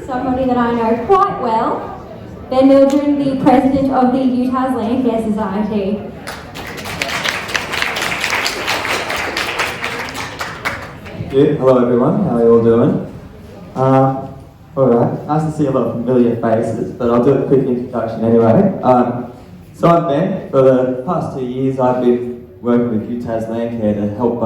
somebody that I know quite well, Ben MILDREN, the president of the UTAS Landcare Society. Thank you. Hello everyone, how are you all doing? Alright, nice to see a lot of familiar faces, but I'll do a quick introduction anyway. So I'm Ben. For the past 2 years I've been working with UTAS Landcare to help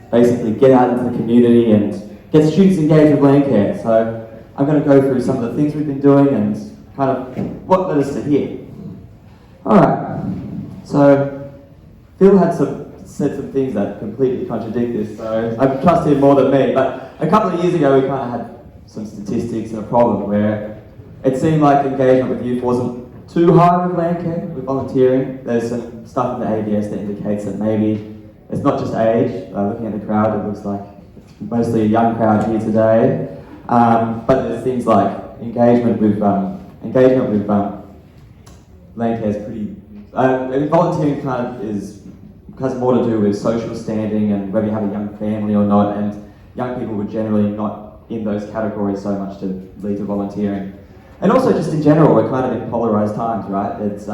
basically get out into the community and get students engaged with landcare. So I'm going to go through some of the things we've been doing and kind of what led us to here. Alright, so Phil had said some things that completely contradict this, so I trust him more than me. But a couple of years ago we kind of had some statistics and a problem where it seemed like engagement with youth wasn't too high with landcare, with volunteering. There's some stuff in the ABS that indicates that maybe it's not just age. Looking at the crowd, it looks like it's mostly a young crowd here today. But there's things like engagement with landcare is pretty. Volunteering kind of has more to do with social standing and whether you have a young family or not. And young people were generally not in those categories so much to lead to volunteering. And also just in general, we're kind of in polarised times, right? It's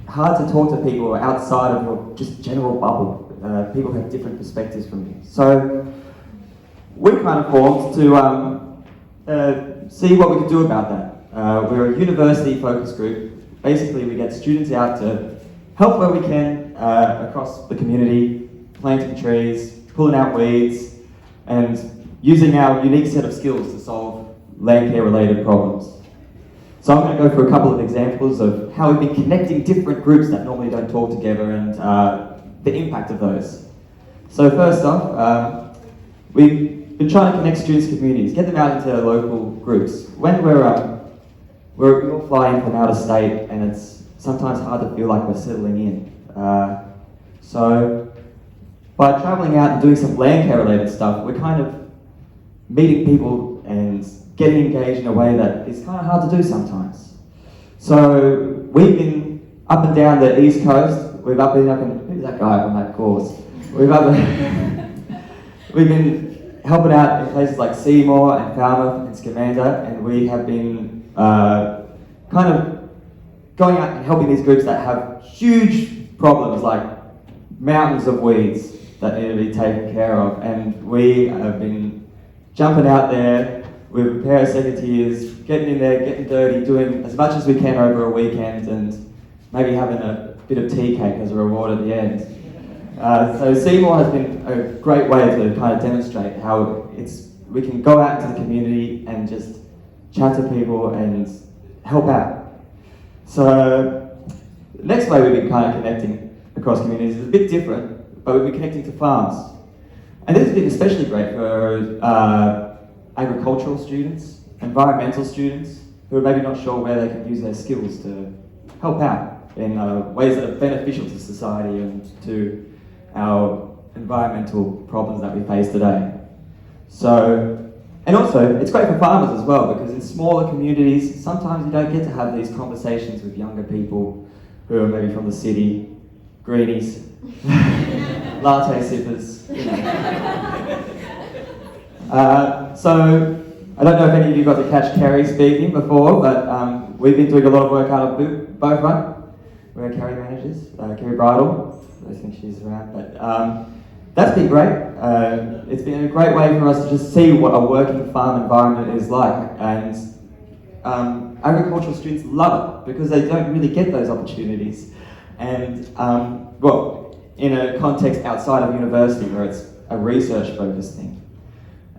hard to talk to people outside of your just general bubble. People have different perspectives from you. So we kind of formed to see what we could do about that. We're a university-focused group. Basically, we get students out to help where we can across the community, planting trees, pulling out weeds, and using our unique set of skills to solve landcare-related problems. So I'm going to go through a couple of examples of how we've been connecting different groups that normally don't talk together and the impact of those. So first off, we've been trying to connect students to communities, get them out into local groups. When we all fly in from out of state, and it's sometimes hard to feel like we're settling in. So by travelling out and doing some landcare-related stuff, we're kind of meeting people and getting engaged in a way that is kind of hard to do sometimes. So we've been up and down the East Coast. We've been up in, who's that guy on that course? We've been helping out in places like Seymour and Falmouth and Scamander, and we have been kind of going out and helping these groups that have huge problems like mountains of weeds that need to be taken care of. And we have been jumping out there with a pair of secretaries, getting in there, getting dirty, doing as much as we can over a weekend, and maybe having a bit of tea cake as a reward at the end. So Seymour has been a great way to kind of demonstrate how we can go out into the community and just chat to people and help out. So the next way we've been kind of connecting across communities is a bit different, but we've been connecting to farms. And this has been especially great for agricultural students, environmental students, who are maybe not sure where they can use their skills to help out in ways that are beneficial to society and to our environmental problems that we face today. So, and also, it's great for farmers as well, because in smaller communities, sometimes you don't get to have these conversations with younger people who are maybe from the city, greenies, latte sippers, you know. So, I don't know if any of you got to catch Kerry speaking before, but we've been doing a lot of work out of Beaufront. We're Kerry managers, Kerry Bridle, I think she's around, but that's been great. It's been a great way for us to just see what a working farm environment is like, and agricultural students love it because they don't really get those opportunities. And well, in a context outside of university where it's a research-focused thing.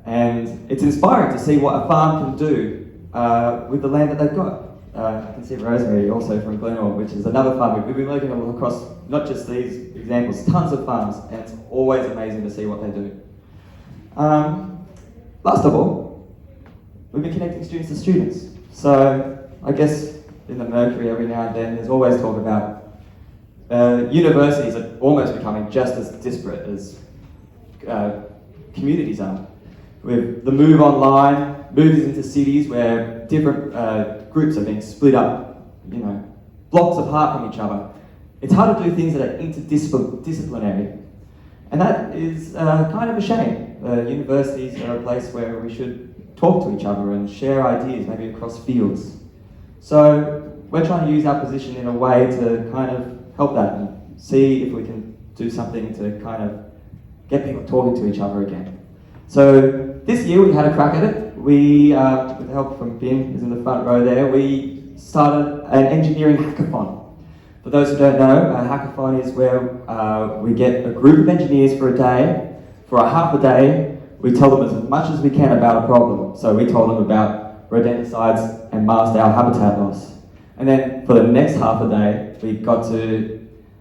And it's inspiring to see what a farm can do with the land that they've got. I can see Rosemary also from Glenore, which is another farm. We've been working across not just these examples, tons of farms, and it's always amazing to see what they do. Last of all, we've been connecting students to students. So I guess in the Mercury every now and then there's always talk about universities are almost becoming just as disparate as communities are. With the move online, moves into cities where different groups are being split up, you know, blocks apart from each other. It's hard to do things that are interdisciplinary. And that is kind of a shame. Universities are a place where we should talk to each other and share ideas, maybe across fields. So we're trying to use our position in a way to kind of help that and see if we can do something to kind of get people talking to each other again. So this year we had a crack at it. We, with the help from Ben, who's in the front row there, we started an engineering hackathon. For those who don't know, a hackathon is where we get a group of engineers for a day. For a half a day, we tell them as much as we can about a problem. So we told them about rodenticides and mast owl habitat loss. And then for the next half a day, we got to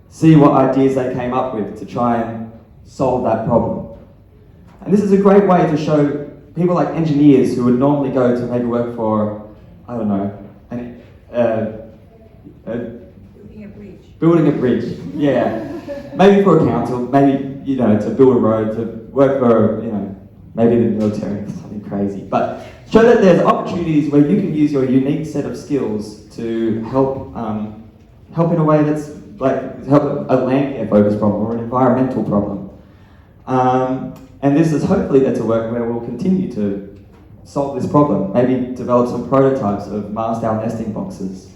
see what ideas they came up with to try and solve that problem. And this is a great way to show people like engineers who would normally go to maybe work for, I don't know, building a bridge, yeah. Maybe for a council, maybe, you know, to build a road, to work for, you know, maybe the military, something crazy. But show that there's opportunities where you can use your unique set of skills to help help in a way that's like help a landcare focused problem or an environmental problem. And this is hopefully that's a work where we'll continue to solve this problem, maybe develop some prototypes of mast owl nesting boxes.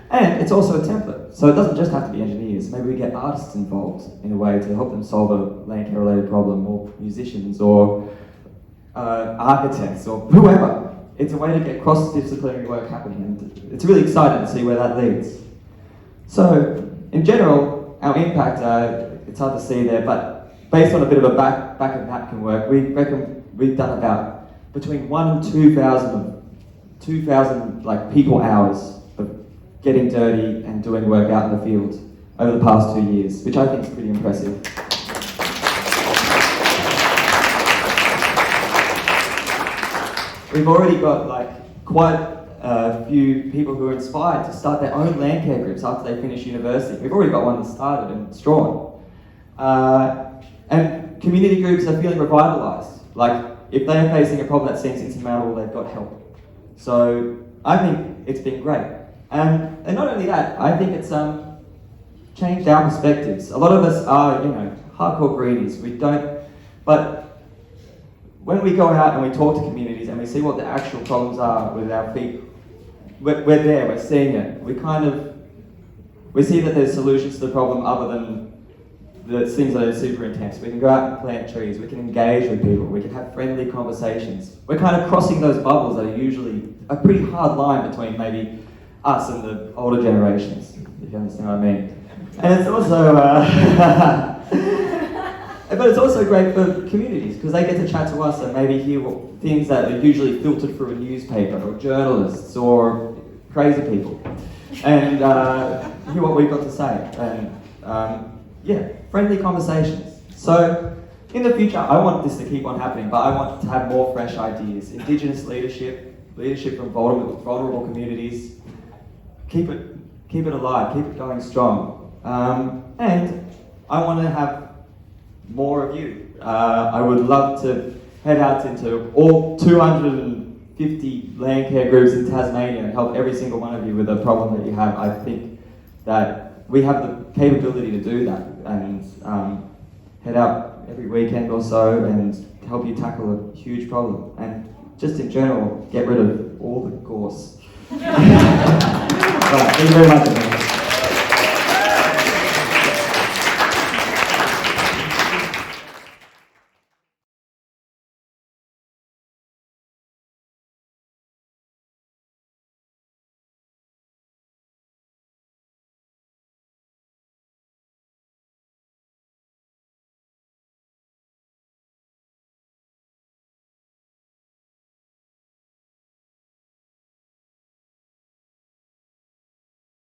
And it's also a template, so it doesn't just have to be engineers. Maybe we get artists involved in a way to help them solve a landcare-related problem, or musicians, or architects, or whoever. It's a way to get cross-disciplinary work happening, and it's really exciting to see where that leads. So, in general, our impact, it's hard to see there, but based on a bit of a back of napkin work, we reckon we've done about between 1,000 and 2,000 like people hours of getting dirty and doing work out in the field over the past 2 years, which I think is pretty impressive. We've already got like quite a few people who are inspired to start their own landcare groups after they finish university. We've already got one that started in Strawn. And community groups are feeling revitalised. Like, if they're facing a problem that seems insurmountable, they've got help. So I think it's been great. And not only that, I think it's changed our perspectives. A lot of us are, you know, hardcore greenies. We don't, but when we go out and we talk to communities and we see what the actual problems are with our feet, we're there, we're seeing it. We see that there's solutions to the problem other than the things that are super intense. We can go out and plant trees, we can engage with people, we can have friendly conversations. We're kind of crossing those bubbles that are usually a pretty hard line between maybe us and the older generations, if you understand what I mean. And it's also, but it's also great for communities because they get to chat to us and maybe hear things that are usually filtered through a newspaper or journalists or crazy people, and hear what we've got to say. And yeah, friendly conversations. So in the future, I want this to keep on happening, but I want to have more fresh ideas. Indigenous leadership from vulnerable communities. Keep it alive, keep it going strong. And I want to have more of you. I would love to head out into all 250 landcare groups in Tasmania and help every single one of you with a problem that you have. I think that we have the capability to do that and head out every weekend or so and help you tackle a huge problem. And just in general, get rid of all the gorse. Right, thank you very much.